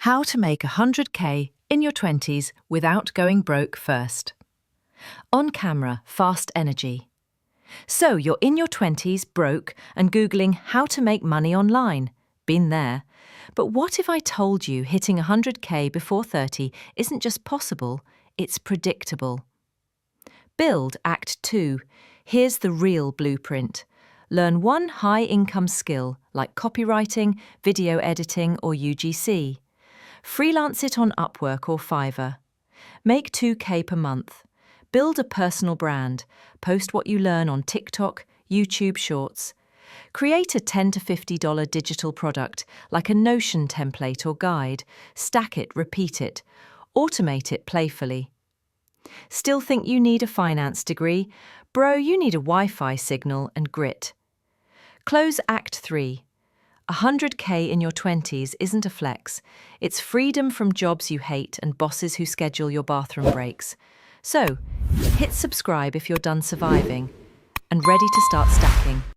How to make 100k in your 20s without going broke first. On camera, fast energy. So you're in your 20s, broke, and Googling how to make money online. Been there. But what if I told you hitting 100k before 30 isn't just possible, it's predictable? Build Act 2. Here's the real blueprint. Learn one high-income skill like copywriting, video editing, or UGC. Freelance it on Upwork or Fiverr. Make 2k per month. Build a personal brand. Post what you learn on TikTok, YouTube Shorts. Create a $10 to $50 digital product like a Notion template or guide. Stack it, repeat it. Automate it playfully. Still think you need a finance degree? Bro, you need a Wi-Fi signal and grit. Close Act 3. 100k in your 20s isn't a flex. It's freedom from jobs you hate and bosses who schedule your bathroom breaks. So, hit subscribe if you're done surviving and ready to start stacking.